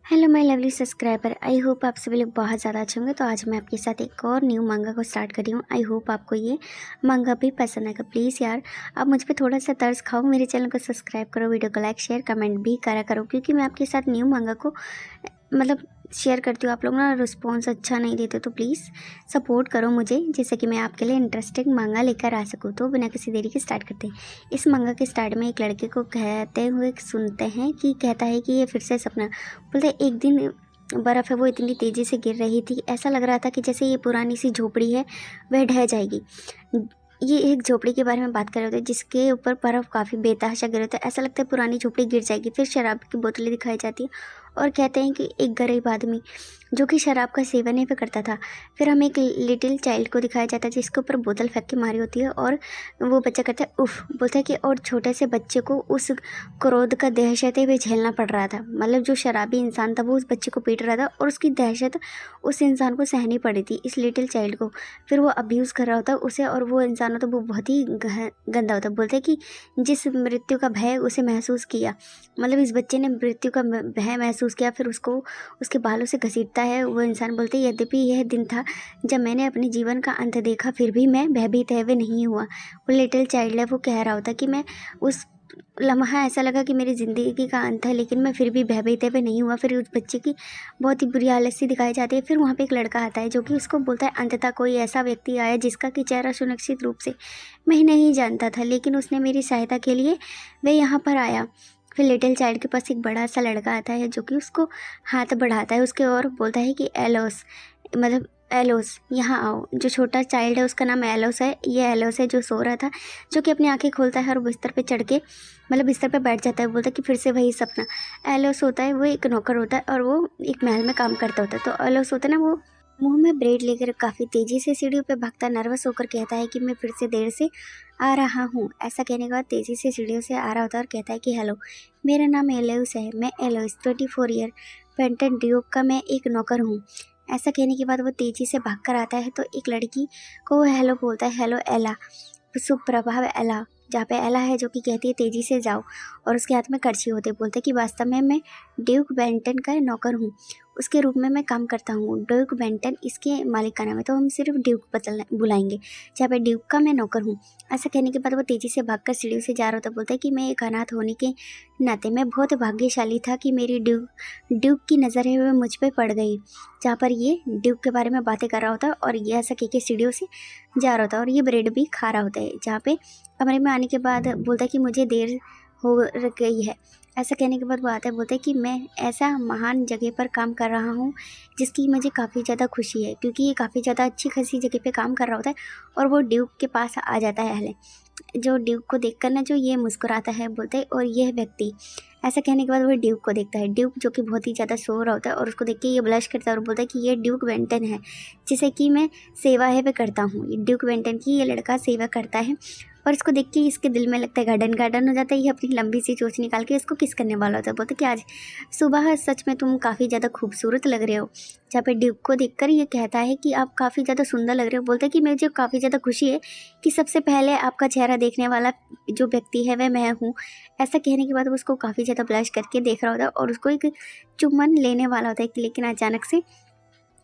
Hello my lovely subscriber, I hope आप सभी लोग बहुत ज़्यादा अच्छे होंगे। तो आज मैं आपके साथ एक और न्यू मांगा को स्टार्ट कर रही हूँ। आई होप आपको ये मांगा भी पसंद आएगा। प्लीज़ यार, आप मुझ पे थोड़ा सा तरस खाओ, मेरे चैनल को सब्सक्राइब करो, वीडियो को लाइक शेयर कमेंट भी करा करो, क्योंकि मैं आपके साथ न्यू मांगा को मतलब शेयर करती हूँ। आप लोग ना रिस्पॉन्स अच्छा नहीं देते, तो प्लीज़ सपोर्ट करो मुझे, जिससे कि मैं आपके लिए इंटरेस्टिंग मांगा लेकर आ सकूँ। तो बिना किसी देरी के स्टार्ट करते हैं। इस मांगा के स्टार्ट में एक लड़के को कहते हुए सुनते हैं कि कहता है कि ये फिर से सपना। बोलते एक दिन बर्फ़ है वो इतनी तेज़ी से गिर रही थी, ऐसा लग रहा था कि जैसे ये पुरानी सी झोपड़ी है वह ढह जाएगी। ये एक झोपड़ी के बारे में बात कर रहे होते हैं जिसके ऊपर बर्फ़ काफ़ी बेतहाशा गिरे थे। ऐसा लगता है पुरानी झोपड़ी गिर जाएगी। फिर शराब की बोतलें दिखाई जाती है और कहते हैं कि एक गरीब आदमी जो कि शराब का सेवन ही पे करता था। फिर हमें एक लिटिल चाइल्ड को दिखाया जाता है जिसके ऊपर बोतल फेंक के मारी होती है और वो बच्चा कहता है उफ़, बोलता है कि और छोटे से बच्चे को उस क्रोध का दहशत भी झेलना पड़ रहा था। मतलब जो शराबी इंसान था वो उस बच्चे को पीट रहा था और उसकी दहशत उस इंसान को सहनी पड़ी थी, इस लिटिल चाइल्ड को। फिर वो अब्यूज़ कर रहा होता उसे और वो इंसान होता वो बहुत ही गंदा होता। बोलते हैं कि जिस मृत्यु का भय उसे महसूस किया, मतलब इस बच्चे ने मृत्यु का भय महसूस किया, फिर उसको उसके बालों से घसीटता है वो इंसान। बोलते यद्यपि यह दिन था जब मैंने अपने जीवन का अंत देखा, फिर भी मैं भयभीत हुए नहीं हुआ। वो लिटिल चाइल्ड है, वो कह रहा होता कि मैं उस लम्हा ऐसा लगा कि मेरी ज़िंदगी का अंत है, लेकिन मैं फिर भी भयभीत हुए नहीं हुआ। फिर उस बच्चे की बहुत ही बुरी हालत सी दिखाई जाती है। फिर वहाँ पे एक लड़का आता है जो कि उसको बोलता है अंततः कोई ऐसा व्यक्ति आया जिसका कि चेहरा सुनिश्चित रूप से मैं नहीं जानता था, लेकिन उसने मेरी सहायता के लिए वह यहाँ पर आया। फिर लिटिल चाइल्ड के पास एक बड़ा सा लड़का आता है जो कि उसको हाथ बढ़ाता है उसके और बोलता है कि एलोस, मतलब एलोस यहाँ आओ। जो छोटा चाइल्ड है उसका नाम एलोस है। ये एलोस है जो सो रहा था, जो कि अपनी आंखें खोलता है और बिस्तर पे चढ़ के मतलब बिस्तर पे बैठ जाता है। बोलता है कि फिर से वही सपना। एलोस होता है वो एक नौकर होता है और वो एक महल में काम करता होता है। तो एलोस होता है ना, वो मुंह में ब्रेड लेकर काफ़ी तेज़ी से सीढ़ियों पे भागता नर्वस होकर कहता है कि मैं फिर से देर से आ रहा हूँ। ऐसा कहने के बाद तेज़ी से सीढ़ियों से आ रहा होता है और कहता है कि हेलो, मेरा नाम एलोस है, मैं एलोस 24 ईयर पेंटन ड्यूक का मैं एक नौकर हूँ। ऐसा कहने के बाद वो तेज़ी से भाग कर आता है तो एक लड़की को वो हेलो बोलता है, हेलो एला, सुप्रभात एला। जहाँ पे एला है जो कि कहती है तेज़ी से जाओ, और उसके हाथ में करछी होते। बोलते कि वास्तव में मैं ड्यूक बेंटन का नौकर हूँ, उसके रूप में मैं काम करता हूँ। ड्यूक बेंटन इसके मालिक का नाम है, तो हम सिर्फ ड्यूक बुलाएंगे, जहाँ पे ड्यूक का मैं नौकर हूँ। ऐसा कहने के बाद वो तेज़ी से भागकर सीढ़ियों से जा रहा होता। बोलता है कि मैं एक अनाथ होने के नाते मैं बहुत भाग्यशाली था कि मेरी ड्यूक की नज़र है वह मुझ पर पड़ गई। जहाँ पर ये ड्यूक के बारे में बातें कर रहा होता है और ये ऐसा कह के सीढ़ियों से जा रहा होता है और ये ब्रेड भी खा रहा होता है। जहाँ पे कमरे में आने के बाद बोलता है कि मुझे देर हो गई है। ऐसा कहने के बाद वो आता है, बोलता है कि मैं ऐसा महान जगह पर काम कर रहा हूँ जिसकी मुझे काफ़ी ज़्यादा खुशी है, क्योंकि ये काफ़ी ज़्यादा अच्छी खासी जगह पे काम कर रहा होता है। और वो ड्यूक के पास आ जाता है हले, जो ड्यूक को देखकर ना जो ये मुस्कुराता है। बोलते हैं और यह व्यक्ति, ऐसा कहने के बाद वो ड्यूक को देखता है। ड्यूक जो कि बहुत ही ज़्यादा सो रहा होता है और उसको देख के ये ब्लश करता है और बोलता है कि ये ड्यूक बेंटन है जिसे कि मैं सेवा है पे करता हूँ। ये ड्यूक बेंटन की ये लड़का सेवा करता है और इसको देख के इसके दिल में लगता है गार्डन गार्डन हो जाता है। ये अपनी लंबी सी चोंच निकाल के इसको किस करने वाला होता है। बोलते कि आज सुबह सच में तुम काफ़ी ज़्यादा खूबसूरत लग रहे हो। जहाँ पे ड्यूक को देखकर ये कहता है कि आप काफ़ी ज़्यादा सुंदर लग रहे हो। बोलते कि मुझे काफ़ी ज़्यादा खुशी है कि सबसे पहले आपका चेहरा देखने वाला जो व्यक्ति है वह मैं हूँ। ऐसा कहने के बाद वो उसको काफ़ी ज़्यादा ब्लश करके देख रहा होता है और उसको एक चुम्बन लेने वाला होता है, लेकिन अचानक से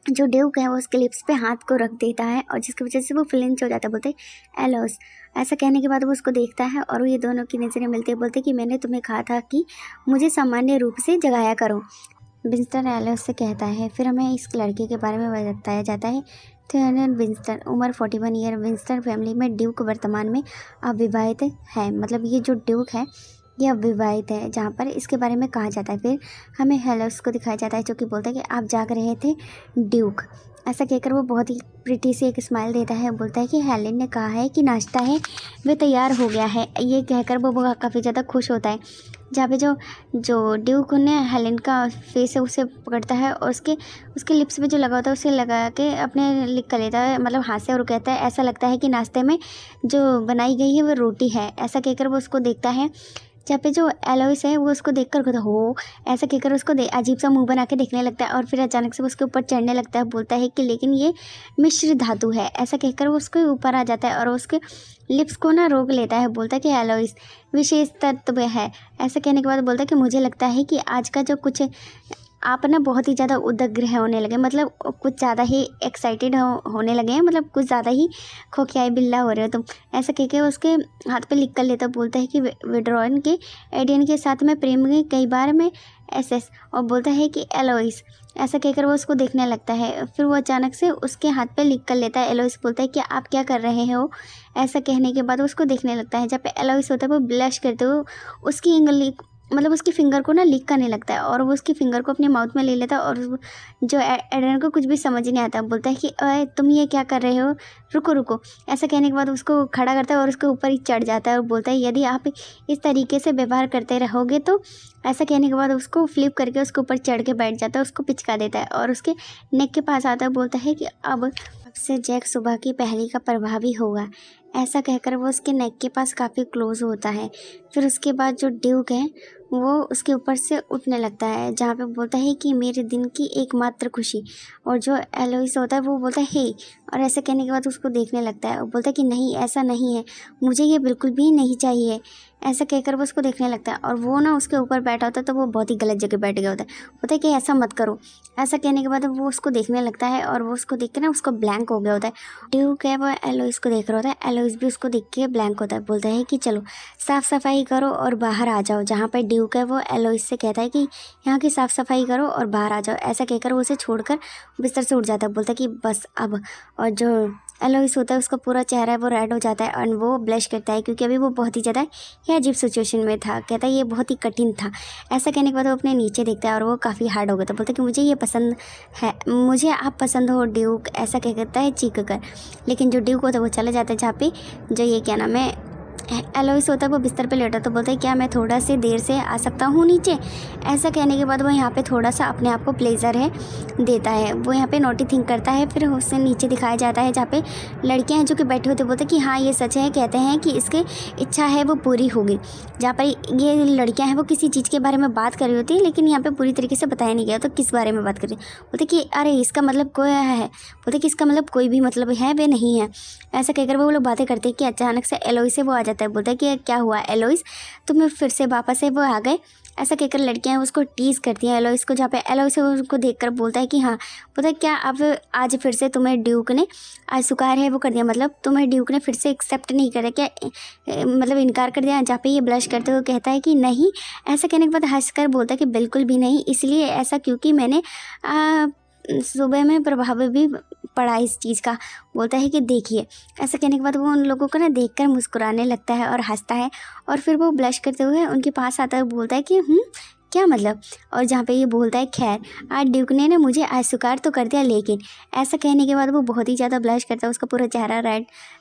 जो ड्यूक है वो उसके लिप्स पे हाथ को रख देता है और जिसकी वजह से वो फ्लिंच हो जाता है। बोलते एलोस, ऐसा कहने के बाद वो उसको देखता है और ये दोनों की नज़रें मिलती है। बोलते कि मैंने तुम्हें कहा था कि मुझे सामान्य रूप से जगाया करो, विंस्टन एलोस से कहता है। फिर हमें इस लड़के के बारे में बताया जाता है। थियोडर विंस्टन, उम्र 41 ईयर, विंस्टन फैमिली में ड्यूक वर्तमान में अविवाहित है। मतलब ये जो ड्यूक है ये अविवाहित है, जहाँ पर इसके बारे में कहा जाता है। फिर हमें हेलोस को दिखाया जाता है जो कि बोलता है कि आप जाग रहे थे ड्यूक। ऐसा कहकर वो बहुत ही प्रिटी से एक स्माइल देता है। बोलता है कि हेलेन ने कहा है कि नाश्ता है वह तैयार हो गया है। ये कहकर वो काफ़ी ज़्यादा खुश होता है। जहाँ पे जो जो ड्यूक ने हेलेन का फेस है उसे पकड़ता है और उसके लिप्स पे जो लगा होता है उसे लगा के अपने लिख कर लेता है, मतलब हाथ से, और कहता है ऐसा लगता है कि नाश्ते में जो बनाई गई है वो रोटी है। ऐसा कहकर वो उसको देखता है। जहाँ पे जो एलोइस है वो उसको देखकर कहता हो, ऐसा कहकर उसको अजीब सा मुंह बना के देखने लगता है और फिर अचानक से वो उसके ऊपर चढ़ने लगता है। बोलता है कि लेकिन ये मिश्र धातु है। ऐसा कहकर वो उसके ऊपर आ जाता है और उसके लिप्स को ना रोक लेता है। बोलता है कि एलोइस विशेष तत्व है। ऐसा कहने के बाद बोलता है कि मुझे लगता है कि आज का जो कुछ आप ना बहुत ही ज़्यादा उदग्र होने लगे, मतलब कुछ ज़्यादा ही एक्साइटेड होने लगे हैं, मतलब कुछ ज़्यादा ही खोखियाई बिल्ला हो रहे हो तुम। ऐसा कह के उसके हाथ पे लिख कर लेता, बोलता है कि विड्रॉन के एडियन के साथ मैं प्रेम में कई बार मैं एसएस, और बोलता है कि एलोइस। ऐसा कहकर वो उसको देखने लगता है। फिर वो अचानक से उसके हाथ पे लिख कर लेता है। एलोइस बोलता है कि आप क्या कर रहे हो। ऐसा कहने के बाद वो उसको देखने लगता है। जब पे एलोइस होता है वो ब्लश करते हुए उसकी इंगली, मतलब उसकी फिंगर को ना लिक करने लगता है, और वो उसकी फिंगर को अपने माउथ में ले लेता है। और जो एडन को कुछ भी समझ नहीं आता, बोलता है कि अरे तुम ये क्या कर रहे हो, रुको रुको। ऐसा कहने के बाद उसको खड़ा करता है और उसके ऊपर ही चढ़ जाता है और बोलता है यदि आप इस तरीके से व्यवहार करते रहोगे तो। ऐसा कहने के बाद उसको फ्लिप करके उसके ऊपर चढ़ के बैठ जाता है, उसको पिचका देता है और उसके नेक के पास आता है। बोलता है कि अब से जैक सुबह की पहली का प्रभावी होगा। ऐसा कहकर वो उसके नेक के पास काफ़ी क्लोज होता है। फिर उसके बाद जो ड्यूक है वो उसके ऊपर से उठने लगता है, जहाँ पे बोलता है कि मेरे दिन की एकमात्र खुशी। और जो एलोइस होता है वो बोलता है हे, और ऐसा कहने के बाद उसको देखने लगता है और बोलता है कि नहीं ऐसा नहीं है, मुझे ये बिल्कुल भी नहीं चाहिए। ऐसा कहकर वो उसको देखने लगता है और वो ना उसके ऊपर बैठा होता है, तो वो बहुत ही गलत जगह बैठ गया होता है। बोलता है कि ऐसा मत करो। ऐसा कहने के बाद वो उसको देखने लगता है और वो उसको देख के ना उसको ब्लैंक हो गया होता है। ड्यूक है वो एलोइस को देख रहा होता है, एलोइस भी उसको देख के ब्लैंक होता है। बोलता है कि चलो साफ़ सफाई करो और बाहर आ जाओ। जहाँ पर ड्यूक है वो एलोइस से कहता है कि यहाँ की साफ़ सफाई करो और बाहर आ जाओ। ऐसा कहकर वो उसे छोड़कर बिस्तर से उठ जाता है। बोलता है कि बस अब। और जो एलोइस होता है उसका पूरा चेहरा है वो रेड हो जाता है और वो ब्लश करता है, क्योंकि अभी वो बहुत ही ज़्यादा ये अजीब सिचुएशन में था। कहता है ये बहुत ही कठिन था। ऐसा कहने के बाद वो अपने नीचे देखता है और वो काफ़ी हार्ड हो गया था। बोलता है कि मुझे ये पसंद है, मुझे आप पसंद हो ड्यूक। ऐसा कह कहता है चीख कर। लेकिन जो ड्यूक होता है वो चला जाता है, जहाँ पे जो ये क्या नाम है एलोइस होता है वो बिस्तर पे लेटा, तो बोलता है क्या मैं थोड़ा सी देर से आ सकता हूँ नीचे। ऐसा कहने के बाद वो यहाँ पे थोड़ा सा अपने आप को प्लेजर है देता है। वो यहाँ पे नोटी थिंक करता है। फिर उससे नीचे दिखाया जाता है जहाँ पे लड़कियाँ हैं जो कि बैठे होते, बोलते हैं कि हाँ ये सच है। कहते हैं कि इसकी इच्छा है वो पूरी होगी। जहाँ पर ये लड़कियाँ हैं वो किसी चीज़ के बारे में बात कर रही होती है, लेकिन यहाँ पे पूरी तरीके से बताया नहीं गया तो किस बारे में बात कर रही है। बोलते कि अरे इसका मतलब कोई है, बोलते कि इसका मतलब कोई भी मतलब है वे नहीं है। ऐसा कहकर वो लोग बातें करते हैं कि अचानक से एलोइस से वो आ जाता है। बोलता है कि क्या हुआ एलोइस, तुम्हें फिर से वापस से वो आ गए। ऐसा कहकर लड़कियां उसको टीज करती हैं एलोइस को, जहाँ पे एलोइस उसको देखकर बोलता है कि हाँ। बोलता है क्या अब आज फिर से तुम्हें ड्यूक ने आज स्वीकार है वो कर दिया, मतलब तुम्हें ड्यूक ने फिर से एक्सेप्ट नहीं करा क्या, मतलब इनकार कर दिया। जहाँ पे ये ब्लश करते हुए कहता है कि नहीं। ऐसा कहने के बाद हंसकर बोलता है कि बिल्कुल भी नहीं, इसलिए ऐसा क्योंकि मैंने सुबह में प्रभाव भी पड़ा इस चीज़ का। बोलता है कि देखिए। ऐसा कहने के बाद वो उन लोगों को ना देखकर मुस्कुराने लगता है और हंसता है, और फिर वो ब्लश करते हुए उनके पास आता है। बोलता है कि क्या मतलब। और जहाँ पे ये बोलता है खैर आज ड्यूक ने ना मुझे आज स्वीकार तो कर दिया, लेकिन। ऐसा कहने के बाद वो बहुत ही ज़्यादा ब्लश करता है, उसका पूरा चेहरा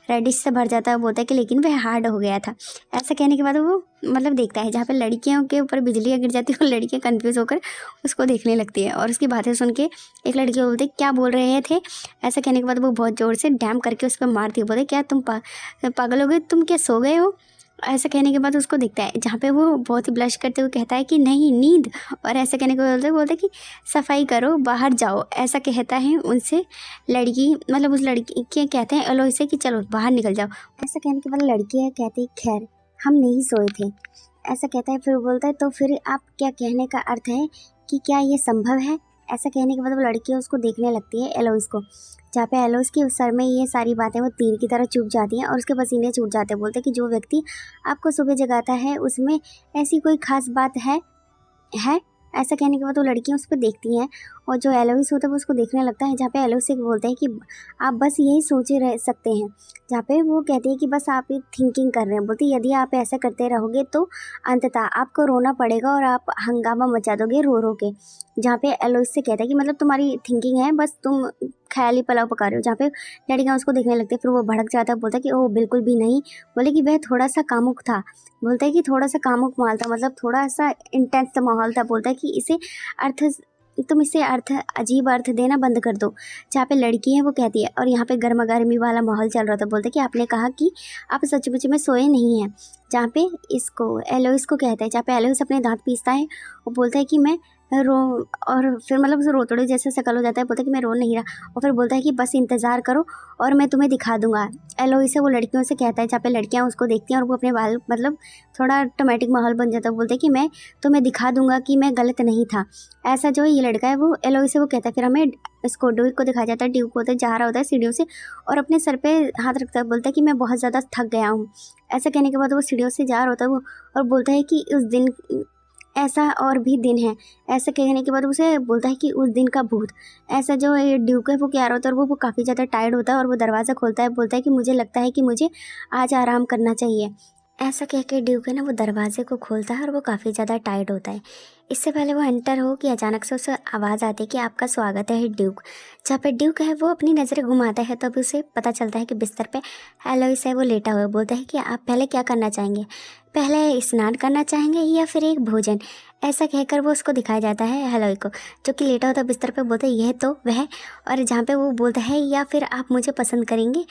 रेडिश से भर जाता है। बोलता है कि लेकिन वह हार्ड हो गया था। ऐसा कहने के बाद वो मतलब देखता है जहाँ पे लड़कियों के ऊपर बिजलियाँ गिर जाती है और लड़कियाँ कन्फ्यूज़ होकर उसको देखने लगती है, और उसकी बातें सुन के एक लड़की बोलती है क्या बोल रहे थे। ऐसा कहने के बाद वो बहुत ज़ोर से डैम करके उस पर मारती है। बोलते क्या तुम पागल हो गए, तुम क्या सो गए हो। ऐसा कहने के बाद उसको दिखता है जहाँ पे वो बहुत ही ब्लश करते हुए कहता है कि नहीं नींद। और ऐसा कहने के बाद बोलते कि सफाई करो बाहर जाओ। ऐसा कहता है उनसे लड़की, मतलब उस लड़की के कहते हैं एलोइस से कि चलो बाहर निकल जाओ। ऐसा कहने के बाद लड़की है कहती खैर हम नहीं सोए थे। ऐसा कहता है, फिर बोलता है तो फिर आप क्या कहने का अर्थ है कि क्या ये संभव है। ऐसा कहने के बाद वो लड़की उसको देखने लगती है एलोइस को, जहाँ पे एलोइस के सर में ये सारी बातें वो तीर की तरह चुभ जाती हैं और उसके पसीने छूट जाते हैं। बोलते हैं कि जो व्यक्ति आपको सुबह जगाता है उसमें ऐसी कोई खास बात है। ऐसा कहने के बाद वो लड़कियां उस पर देखती हैं, और जो एलोइस होता है वो उसको देखने लगता है, जहाँ पे एलोइस से बोलते हैं कि आप बस यही सोचे रह सकते हैं। जहाँ पे वो कहते हैं कि बस आप थिंकिंग कर रहे हैं। बोलती यदि आप ऐसा करते रहोगे तो अंततः आपको रोना पड़ेगा और आप हंगामा मचा दोगे रो रो के। जहाँ पे एलोइस से कहता है कि मतलब तुम्हारी थिंकिंग है, बस तुम ख्याली पुलाव पका रहे हो। जहाँ पे लड़कियाँ उसको देखने लगती है, फिर वो भड़क जाता है। बोलता है कि ओह बिल्कुल भी नहीं। बोले कि वह थोड़ा सा कामुक था। बोलता है कि थोड़ा सा कामुक माहौल था, मतलब थोड़ा सा इंटेंस माहौल था। बोलता है कि इसे अजीब अर्थ देना बंद कर दो। जहाँ पे लड़की है वो कहती है, और यहाँ पे गर्मा गर्मी वाला माहौल चल रहा था। बोलते कि आपने कहा कि आप सचमुच में सोए नहीं हैं। जहाँ पे इसको एलोइस को कहता है, जहाँ पे एलोइस अपने दांत पीसता है और बोलता है कि मैं रो और फिर मतलब उसे रोतड़े जैसे शक्ल हो जाता है, बोलता है कि मैं रो नहीं रहा, और फिर बोलता है कि बस इंतज़ार करो और मैं तुम्हें दिखा दूंगा। एलोई से वो लड़कियों से कहता है, जहाँ पे लड़कियाँ उसको देखती हैं और वो अपने बाल मतलब थोड़ा टोमेटिक माहौल बन जाता है, बोलते हैं कि मैं तुम्हें दिखा दूंगा कि मैं गलत नहीं था। ऐसा जो ये लड़का है वो एलोई से वो कहता है। फिर हमें इसको ड्यूक को दिखाया जाता है। ड्यूक होता है जा रहा होता है सीढ़ियों से और अपने सर पे हाथ रखता है, बोलता है कि मैं बहुत ज़्यादा थक गया हूँ। ऐसा कहने के बाद वो सीढ़ियों से जा रहा होता है वो, और बोलता है कि उस दिन ऐसा और भी दिन है। ऐसा कहने के बाद उसे बोलता है कि उस दिन का भूत। ऐसा जो ये ड्यूक है वो क्या रहा होता है और वो काफ़ी ज़्यादा टायर्ड होता है और वो दरवाज़ा खोलता है, बोलता है कि मुझे लगता है कि मुझे आज आराम करना चाहिए। ऐसा कह के ड्यूक है ना वो दरवाजे को खोलता है और वो काफ़ी ज़्यादा टायर्ड होता है। इससे पहले वो एंटर हो कि अचानक से उसे आवाज़ आती है कि आपका स्वागत है ड्यूक। जहाँ पे ड्यूक है वो अपनी नज़रें घुमाता है, तब उसे पता चलता है कि बिस्तर पे एलोइस है वो लेटा हुआ है। बोलता है कि आप पहले क्या करना चाहेंगे, पहले स्नान करना चाहेंगे या फिर एक भोजन। ऐसा कहकर वो उसको दिखाया जाता है हेलोई को, जो कि लेटा होता है बिस्तर पे। बोलता है यह तो वह, और जहाँ पे वो बोलता है या फिर आप मुझे पसंद करेंगे।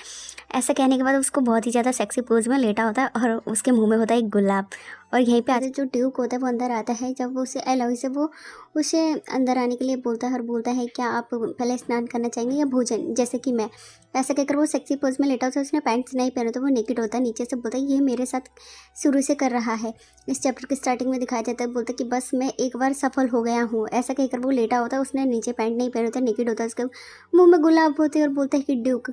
ऐसा कहने के बाद उसको बहुत ही ज़्यादा सेक्सी पोज में लेटा होता है और उसके मुंह में होता है एक गुलाब। और यहीं पे जो ड्यूक होता है वो अंदर आता है। जब वो उसे एलोई से वो उसे अंदर आने के लिए बोलता है और बोलता है क्या आप पहले स्नान करना चाहेंगे या भोजन, जैसे कि मैं। ऐसा कहकर वो सेक्सी पोज में लेटा होता है। उसने पैंट्स नहीं पहने तो वो नेकेड होता है नीचे से। बोलता है ये मेरे साथ शुरू से कर रहा है। इस चैप्टर के स्टार्टिंग में दिखाया जाता है। बोलता है कि बस मैं एक बार सफल हो गया हूँ। ऐसा कहकर वो लेटा होता है। उसने नीचे पैंट नहीं पहने होता, नेकेड होता है। उसके मुंह में गुलाब होते हैं और बोलता है कि ड्यूक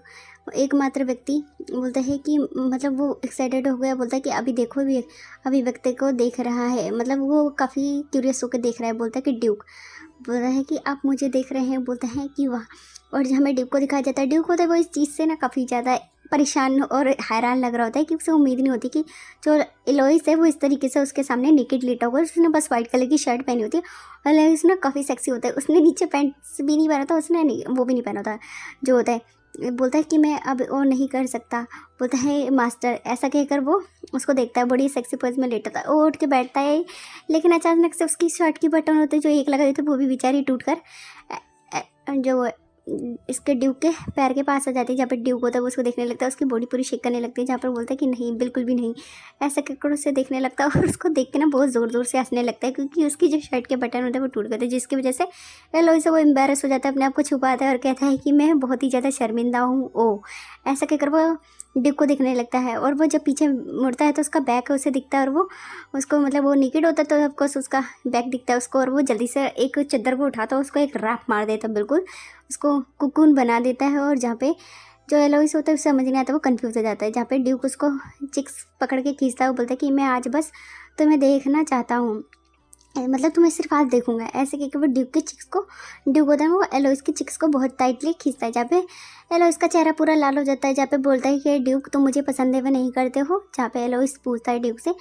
एकमात्र व्यक्ति बोलता है कि मतलब वो एक्साइटेड हो गया। बोलता है कि अभी देखो भी अभी व्यक्ति को देख रहा है, मतलब वो काफ़ी क्यूरियस होकर देख रहा है। बोलता है कि ड्यूक, बोलता है कि आप मुझे देख रहे हैं। बोलता है कि वाह। और जब हमें ड्यूक को दिखाया जाता है, ड्यूक होता है वो इस चीज़ से ना काफ़ी ज़्यादा परेशान और हैरान लग रहा होता है कि उसे उम्मीद नहीं होती कि जो एलोइस है वो इस तरीके से उसके सामने नेकेड लेटा होगा। उसने बस वाइट कलर की शर्ट पहनी होती है और एलोइस ना काफ़ी सेक्सी होता है। उसने नीचे पैंट्स भी नहीं पहना था, उसने नहीं वो भी नहीं पहना था जो होता है। बोलता है कि मैं अब और नहीं कर सकता। बोलता है मास्टर। ऐसा कहकर वो उसको देखता है, बड़ी सेक्सी पोज में लेटा था। वो उठ के बैठता है, लेकिन अचानक से उसकी शर्ट की बटन होते जो एक लगा हुई थी वो भी बेचारी टूट कर जो इसके ड्यूक के पैर के पास आ जाती है। जहाँ पर ड्यूक होता है वो उसको देखने लगता है। उसकी बॉडी पूरी शेक करने लगती है। जहाँ पर बोलता है कि नहीं बिल्कुल भी नहीं। ऐसा कहकर उसे देखने लगता है और उसको देख के ना बहुत ज़ोर ज़ोर से हंसने लगता है, क्योंकि उसकी जो शर्ट के बटन होते हैं वो टूट गए थे, जिसकी वजह से एलोई से वो एम्बेरस हो जाता है, अपने आप को छुपाता है और कहता है कि मैं बहुत ही ज़्यादा शर्मिंदा हूँ। ओ ऐसा कहकर वो ड्यूक को दिखने लगता है। और वो जब पीछे मुड़ता है तो उसका बैक उसे दिखता है और वो उसको मतलब वो निकेड होता है तो ऑफकोर्स उसका बैक दिखता है उसको। और वो जल्दी से एक चद्दर को उठाता है, उसको एक रैप मार देता है, बिल्कुल उसको कुकून बना देता है। और जहाँ पे जो एलोइस होता है उसे समझ नहीं आता, वो कंफ्यूज हो जाता है। जहाँ पे ड्यूक उसको चिक्स पकड़ के खींचता है, वो बोलता है कि मैं आज बस तुम्हें देखना चाहता हूँ, मतलब तुम्हें सिर्फ आज देखूंगा। ऐसे कहकर वो ड्यूक के चिक्स को, ड्यूक होता है वो एलोइस के चिक्स को बहुत टाइटली खींचता है। जहाँ पे एलोइस का चेहरा पूरा लाल हो जाता है। जहाँ पे बोलता है कि ड्यूक तुम मुझे पसंद है वे नहीं करते हो। जहाँ पे एलोइस पूछता है ड्यूक से।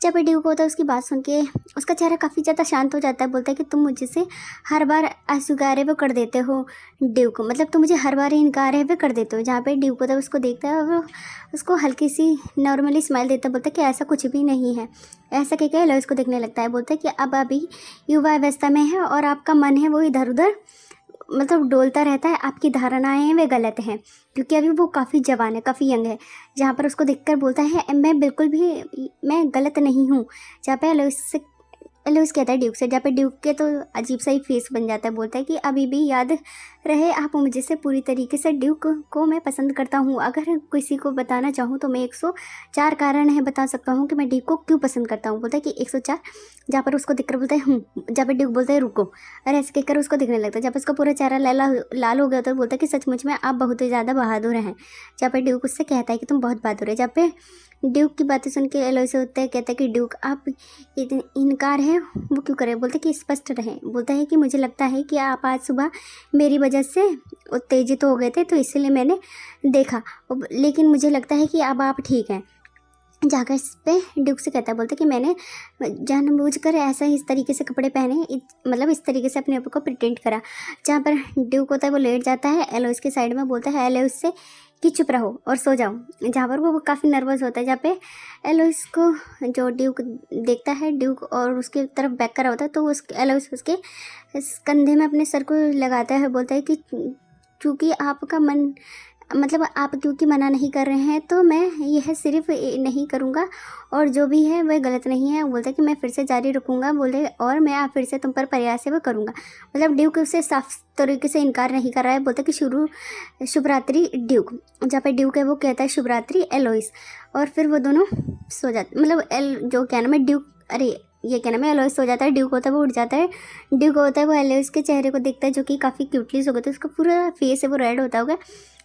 जहाँ पे ड्यूक होता है उसकी बात सुन के उसका चेहरा काफ़ी ज़्यादा शांत हो जाता है। बोलता है कि तुम मुझसे हर बार अस्वीकार्य वो कर देते हो ड्यूक, मतलब तुम मुझे हर बार इनकार है वे कर देते हो। जहाँ पे ड्यूक होता है उसको देखता है और वो उसको हल्की सी नॉर्मली स्माइल देता है। बोलता है कि ऐसा कुछ भी नहीं है। ऐसा कहकर एलोइस को देखने लगता है। बोलता है कि अब अभी युवा अवस्था में है और आपका मन है वो इधर उधर मतलब डोलता रहता है, आपकी धारणाएं हैं वे गलत हैं, क्योंकि अभी वो काफ़ी जवान है, काफ़ी यंग है। जहाँ पर उसको देखकर बोलता है मैं बिल्कुल भी मैं गलत नहीं हूँ। जहाँ पे एलोइस कहता है ड्यूक से। जहाँ पे ड्यूक के तो अजीब सा ही फेस बन जाता है। बोलता है कि अभी भी याद रहे आप मुझे से पूरी तरीके से ड्यूक को मैं पसंद करता हूँ। अगर किसी को बताना चाहूँ तो मैं 104 कारण है बता सकता हूँ कि मैं ड्यूक को क्यों पसंद करता हूँ। बोलता है कि 104। जहाँ पर उसको दिखकर बोलता है जहाँ पर ड्यूक बोलता है रुको। और ऐसे कहकर उसको दिखने लगता है। जब उसका पूरा चेहरा लाल हो गया तो बोलता है कि सचमुच में आप बहुत ही ज़्यादा बहादुर हैं। जहाँ पर ड्यूक उससे कहता है कि तुम बहुत बहादुर है। जहाँ पे ड्यूक की बातें सुन के एलोइस होता है, कहता है कि ड्यूक आप इनकार है वो क्यों करें। बोलते कि स्पष्ट रहें। बोलता है कि मुझे लगता है कि आप आज सुबह मेरी वजह से उत्तेजित हो गए थे तो इसलिए मैंने देखा, लेकिन मुझे लगता है कि अब आप ठीक हैं। जाकर इस पे ड्यूक से कहता है, बोलता है कि मैंने जानबूझकर ऐसा ही इस तरीके से कपड़े पहने, मतलब इस तरीके से अपने आप को प्रिटेंड करा। जहाँ पर ड्यूक होता है वो लेट जाता है एलोइस के साइड में। बोलता है एलोइस से कि चुप रहो और सो जाओ। जहाँ पर वो काफ़ी नर्वस होता है। जहाँ पे एलोइस को जो ड्यूक देखता है, ड्यूक और उसकी तरफ बैक करा होता है, तो उस एलोइस उसके कंधे में अपने सर को लगाता है। बोलता है कि चूँकि आपका मन मतलब आप क्योंकि मना नहीं कर रहे हैं तो मैं यह सिर्फ नहीं करूँगा और जो भी है वह गलत नहीं है। बोलता है कि मैं फिर से जारी रखूँगा, बोले और मैं फिर से तुम पर प्रयास है वो करूँगा। मतलब ड्यूक उससे साफ तरीके से इनकार नहीं कर रहा है। बोलता है कि शुभ रात्रि ड्यूक। जहाँ पे ड्यूक है वो कहता है शुभ रात्रि एलोइस, और फिर वो दोनों सो जाते। मतलब जो क्या नाम है ड्यूक, अरे ये क्या नाम है, एलोइस सो जाता है, ड्यूक होता है वो उठ जाता है। ड्यूक होता है वो एलोइस के चेहरे को देखता है जो कि काफ़ी क्यूटली सो गया था, उसका पूरा फेस है वो रेड होता होगा,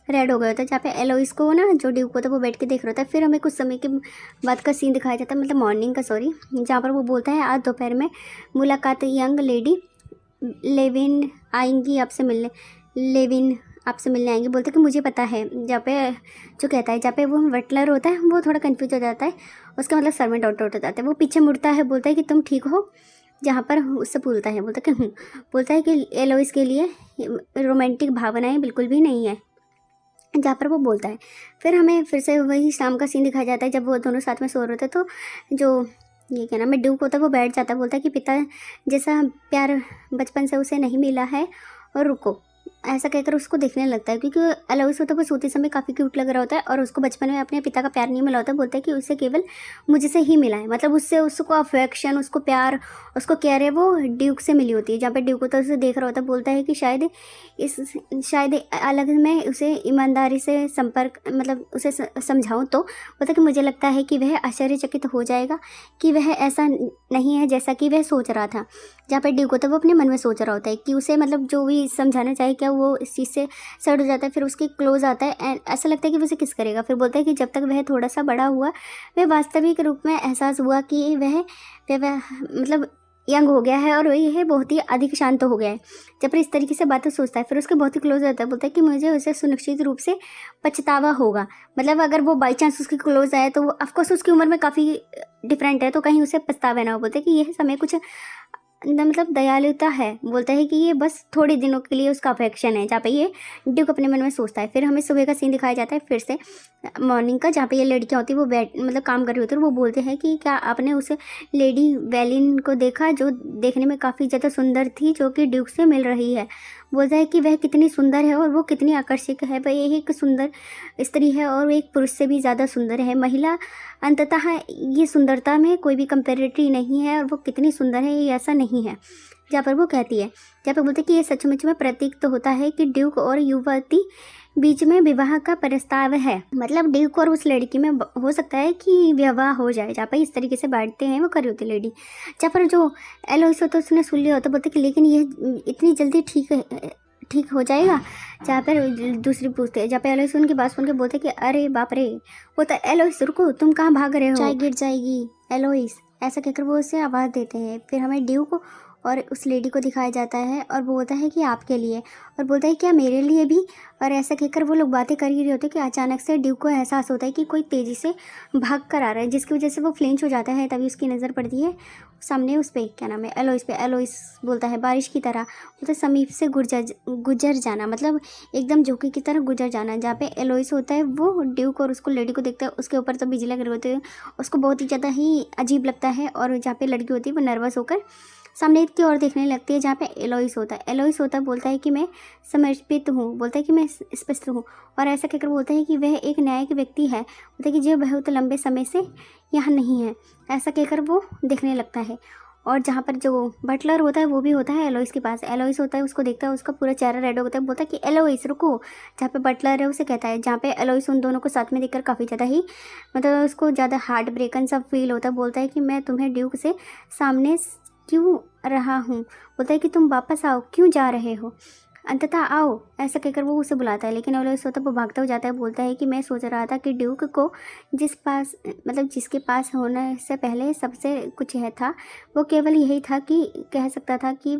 रेड हो गया होता है। जहाँ पे एलोइस को ना जो ड्यूक होता है वो बैठ के देख रहा होता है। फिर हमें कुछ समय के बाद का सीन दिखाया जाता है, मतलब मॉर्निंग का, सॉरी, जहाँ पर वो बोलता है आज दोपहर में मुलाकात यंग लेडी लेविन आएंगी आपसे मिलने, लेविन आपसे मिलने आएंगे। बोलते कि मुझे पता है। जहाँ पे जो कहता है, जहाँ पे वो बटलर होता है वो थोड़ा कन्फ्यूज हो जाता है, उसका मतलब सर में डाउट हो जाता है। वो पीछे मुड़ता है, बोलता है कि तुम ठीक हो, जहाँ पर उससे बोलता है, बोलता कि हूँ। बोलता है कि एलोइस के लिए रोमांटिक भावनाएं बिल्कुल भी नहीं है, जहाँ पर वो बोलता है। फिर हमें फिर से वही शाम का सीन दिखाया जाता है जब वो दोनों साथ में सो रहे थे। तो जो ये क्या नाम है ड्यूक होता है वो बैठ जाता है, बोलता है कि पिता जैसा प्यार बचपन से उसे नहीं मिला है, और रुको, ऐसा कहकर उसको देखने लगता है। क्योंकि एलोइस होता है वो सोते समय काफ़ी क्यूट लग रहा होता है और उसको बचपन में अपने पिता का प्यार नहीं मिला होता। बोलता है कि उसे केवल मुझसे ही मिला है, मतलब उससे उसको अफेक्शन, उसको प्यार, उसको केयर है वो ड्यूक से मिली होती है। जहाँ पे ड्यूक होता है उसे देख रहा होता है, बोलता है कि शायद अलग मैं उसे ईमानदारी से संपर्क, मतलब उसे समझाऊँ तो बोलता है कि मुझे लगता है कि वह आश्चर्यचकित हो जाएगा कि वह ऐसा नहीं है जैसा कि वह सोच रहा था। जहाँ पे ड्यूक होता है वो अपने मन में सोच रहा होता है कि उसे मतलब जो भी समझाना चाहे क्या वो इस चीज़ से सड़ हो जाता है। फिर उसके क्लोज आता है एंड ऐसा लगता है कि वो उसे किस करेगा। फिर बोलता है कि जब तक वह थोड़ा सा बड़ा हुआ वह वास्तविक रूप में एहसास हुआ कि वह मतलब यंग हो गया है और वही है बहुत ही अधिक शांत हो गया है। जब पर इस तरीके से बातें सोचता है फिर उसके बहुत ही क्लोज रहता है। बोलता है कि मुझे उसे सुनिश्चित रूप से पछतावा होगा, मतलब अगर वो बाई चांस उसके क्लोज आए तो ऑफकोर्स उसकी उम्र में काफ़ी डिफरेंट है, तो कहीं उसे पछतावा ना हो। बोलते हैं कि यह समय कुछ मतलब दयालुता है। बोलता है कि ये बस थोड़े दिनों के लिए उसका अफेक्शन है, जहाँ पे ये ड्यूक अपने मन में सोचता है। फिर हमें सुबह का सीन दिखाया जाता है फिर से मॉर्निंग का, जहाँ पे ये लड़कियाँ होती है वो बैठ मतलब काम कर रही होती है। वो बोलते हैं कि क्या आपने उस लेडी वेलिन को देखा जो देखने में काफ़ी ज़्यादा सुंदर थी, जो कि ड्यूक से मिल रही है। बोलता है कि वह कितनी सुंदर है और वो कितनी आकर्षक है, वह एक सुंदर स्त्री है और वो एक पुरुष से भी ज़्यादा सुंदर है। महिला अंततः ये सुंदरता में कोई भी कंपेरेटरी नहीं है और वो कितनी सुंदर है ये ऐसा नहीं है। जहाँ पर वो कहती है, जहाँ पर बोलते हैं कि ये सचमुच में प्रतीक तो होता है कि ड्यूक और युवती बीच में विवाह का प्रस्ताव है, मतलब ड्यूक और उस लड़की में हो सकता है कि विवाह हो जाए। जहाँ पर इस तरीके से बैठते हैं वो कर रही होती लेडी। जहाँ पर जो एलोइस होता है उसने सुन लिया होता, बोलते कि लेकिन ये इतनी जल्दी ठीक हो जाएगा। जहाँ पर दूसरी पूछते हैं, जहाँ पे एलोइस उनकी बात सुन के बोलते कि अरे बाप रे, वो तो एलोइस रुको, तुम कहाँ भाग रहे हो, चाय गिर जाएगी एलोइस, ऐसा कहकर वो उसे आवाज़ देते हैं। फिर हमें ड्यूक और उस लेडी को दिखाया जाता है और वो बोलता है कि आपके लिए, और बोलता है क्या मेरे लिए भी, और ऐसा कहकर वो लोग बातें कर ही रहे होते कि अचानक से ड्यूक को एहसास होता है कि कोई तेज़ी से भाग कर आ रहा है, जिसकी वजह से वो फ्लिंच हो जाता है। तभी उसकी नज़र पड़ती है सामने उस पर, क्या नाम है, एलोइस पे। एलोइस बोलता है बारिश की तरह, बोलता समीप से गुजर जाना, मतलब एकदम झोंके की तरह गुजर जाना। जहाँ पे एलोइस होता है वो ड्यूक और उसको लड़की को देखता है, उसके ऊपर तो बिजली लग रही होती है, उसको बहुत ही ज़्यादा ही अजीब लगता है। और जहाँ पे लड़की होती है वो नर्वस होकर सामने की ओर देखने लगती है, जहाँ पे एलोइस होता है। एलोइस होता है बोलता है कि मैं समर्पित हूँ, बोलता है कि मैं स्पष्ट हूँ, और ऐसा कहकर बोलता है कि वह एक न्यायिक व्यक्ति है, बोलता है कि जो बहुत लंबे समय से यहाँ नहीं है। ऐसा कहकर वो देखने लगता है। और जहाँ पर जो बटलर होता है वो भी होता है एलोइस के पास। एलोइस होता है उसको देखता है, उसका पूरा चेहरा रेड होता है। बोलता है कि एलोइस रुको, जहाँ पे बटलर है उसे कहता है। जहाँ पे एलोइस उन दोनों को साथ में देखकर काफ़ी ज़्यादा ही मतलब उसको ज़्यादा हार्ट ब्रेकन सा फील होता है। बोलता है कि मैं तुम्हें ड्यूक से सामने क्यों रहा हूँ, बोलता है कि तुम वापस आओ, क्यों जा रहे हो, अंततः आओ, ऐसा कहकर वो उसे बुलाता है। लेकिन एलोइस होता है वो भागता हो जाता है। बोलता है कि मैं सोच रहा था कि ड्यूक को जिसके पास होने से पहले सबसे कुछ है था, वो केवल यही था कि कह सकता था कि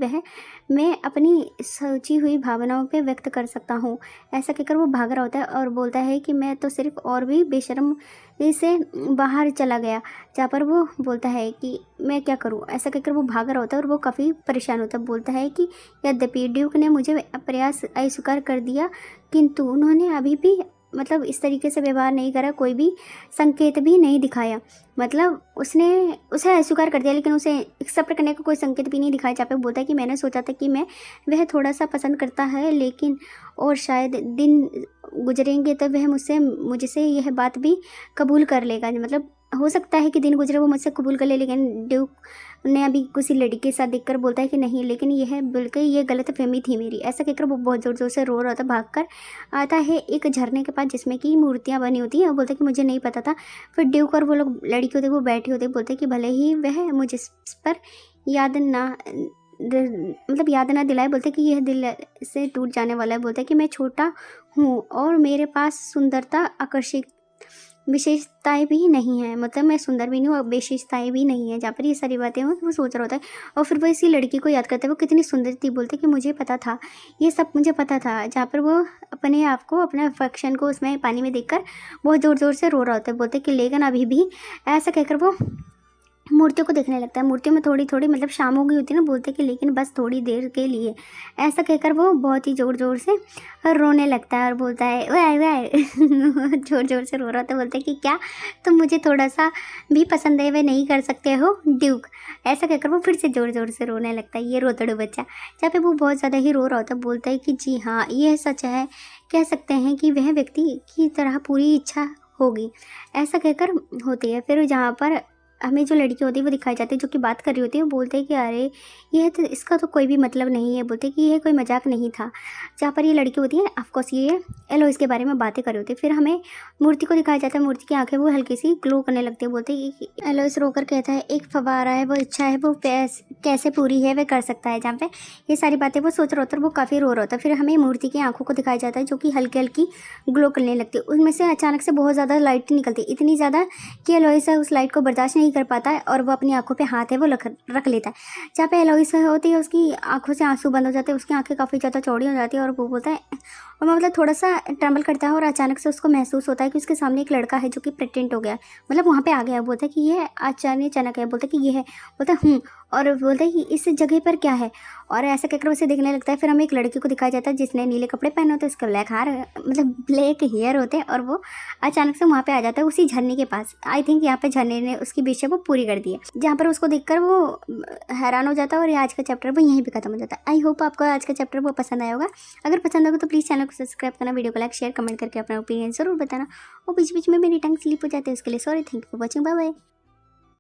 मैं अपनी सोची हुई भावनाओं पे व्यक्त कर सकता हूँ। ऐसा कहकर वो भाग रहा होता है और बोलता है कि मैं तो सिर्फ और भी बेशर्म से बाहर चला गया। जहाँ पर वो बोलता है कि मैं क्या करूँ, ऐसा कहकर वो भाग रहा होता है और वो काफ़ी परेशान होता है। बोलता है कि यद्यपि ड्यूक ने मुझे प्रयास अस्वीकार कर दिया, किंतु उन्होंने अभी भी मतलब इस तरीके से व्यवहार नहीं करा, कोई भी संकेत भी नहीं दिखाया। मतलब उसने उसे अस्वीकार कर दिया, लेकिन उसे एक्सेप्ट करने का कोई संकेत भी नहीं दिखाया। जहाँ पे बोलता है कि मैंने सोचा था कि मैं वह थोड़ा सा पसंद करता है, लेकिन और शायद दिन गुजरेंगे तो वह मुझसे यह बात भी कबूल कर लेगा। मतलब हो सकता है कि दिन गुजरे वो मुझसे कबूल कर ले, लेकिन ड्यूक ने अभी किसी लड़की के साथ देखकर बोलता है कि नहीं, लेकिन यह बिल्कुल ये गलतफहमी थी मेरी। ऐसा कहकर वो बहुत ज़ोर ज़ोर से रो रहा था। भागकर आता है एक झरने के पास जिसमें कि मूर्तियाँ बनी होती हैं, और बोलता है कि मुझे नहीं पता था। फिर ड्यूक और वो लोग लड़की होते वो बैठे होते, बोलते कि भले ही वह मुझे इस पर याद ना मतलब याद ना दिलाए, बोलते कि यह दिल से टूट जाने वाला है। बोलते कि मैं छोटा हूँ और मेरे पास सुंदरता आकर्षित विशेषताएं भी नहीं है, मतलब मैं सुंदर भी नहीं हूँ और विशेषताएं भी नहीं है। जहाँ पर ये सारी बातें वो सोच रहा होता है, और फिर वो इसी लड़की को याद करता है, वो कितनी सुंदर थी। बोलते कि मुझे पता था, ये सब मुझे पता था। जहाँ पर वो अपने आप को, अपने अफेक्शन को उसमें पानी में देखकर बहुत ज़ोर ज़ोर से रो रहा होता है। बोलते कि लेकिन अभी भी, ऐसा कहकर वो मूर्तियों को देखने लगता है। मूर्तियों में थोड़ी थोड़ी मतलब शाम हो गई होती है ना, बोलते कि लेकिन बस थोड़ी देर के लिए। ऐसा कहकर वो बहुत ही ज़ोर ज़ोर से रोने लगता है और बोलता है वाह वाह ज़ोर ज़ोर से रो रहा था। बोलते कि क्या तुम मुझे थोड़ा सा भी पसंद है वे नहीं कर सकते हो ड्यूक। ऐसा कहकर वो फिर से ज़ोर ज़ोर से रोने लगता है, ये रोतड़ू बच्चा। जहाँ पे वो बहुत ज़्यादा ही रो रहा होता है। बोलता है कि जी हाँ, यह सच है, कह सकते हैं कि वह व्यक्ति की तरह पूरी इच्छा होगी। ऐसा कहकर होती है। फिर जहाँ पर हमें जो लड़की होती है वो दिखाई जाती है, जो कि बात कर रही होती है। वो बोलते हैं कि अरे यह तो, इसका तो कोई भी मतलब नहीं है। बोलते हैं कि यह कोई मजाक नहीं था। जहाँ पर ये लड़की होती है, ऑफकोर्स ये एलोइस के बारे में बातें कर रही होती है। फिर हमें मूर्ति को दिखाया जाता है। मूर्ति की आंखें वो हल्की सी ग्लो करने लगती है। बोलते हैं कि एलोइस रोकर कहता है एक फवारा है, वो इच्छा है, वो कैसे पूरी है वह कर सकता है। जहाँ पे ये सारी बातें वो सोच रहा होता है, वो काफ़ी रो रहा होता है। फिर हमें मूर्ति की आंखों को दिखाया जाता है, जो कि हल्की हल्की ग्लो करने लगती है। उसमें से अचानक से बहुत ज़्यादा लाइट निकलती है, इतनी ज़्यादा कि एलोइस उस लाइट को बर्दाश्त नहीं कर पाता है और वो अपनी आंखों पे हाथ है वो रख लेता है। जहाँ पे एलोइस होती है, उसकी आंखों से आंसू बंद हो जाते हैं, उसकी आंखें काफ़ी ज़्यादा चौड़ी हो जाती है और वो बोलता है, और मैं मतलब थोड़ा सा ट्रम्बल करता है और अचानक से उसको महसूस होता है कि उसके सामने एक लड़का है जो कि प्रेग्नेंट हो गया है, मतलब वहाँ पे आ गया है। बोलता है कि ये अचानक है। बोलता है कि ये है। बोलता है और बोलता है कि इस जगह पर क्या है, और ऐसा कहकर उसे देखने लगता है। फिर हमें एक लड़की को दिखाया जाता है जिसने नीले कपड़े पहने होते हैं, उसका ब्लैक हार मतलब ब्लैक हेयर होते हैं, और वो अचानक से वहाँ पे आ जाता है उसी झरने के पास। आई थिंक यहाँ पे झरने ने उसकी विश है वो पूरी कर दी है। जहाँ पर उसको देखकर वो हैरान हो जाता है, और ये आज का चैप्टर वो यहीं पे खत्म हो जाता है। आई होप आपको आज का चैप्टर वो पसंद आया होगा। अगर पसंद होगा तो प्लीज़ चैनल को सब्सक्राइब करना, वीडियो को लाइक शेयर कमेंट करके अपना ओपिनियन जरूर बताना। और बीच बीच में मेरी टंग स्लिप हो जाती है, उसके लिए sorry. Thank you for watching, bye bye.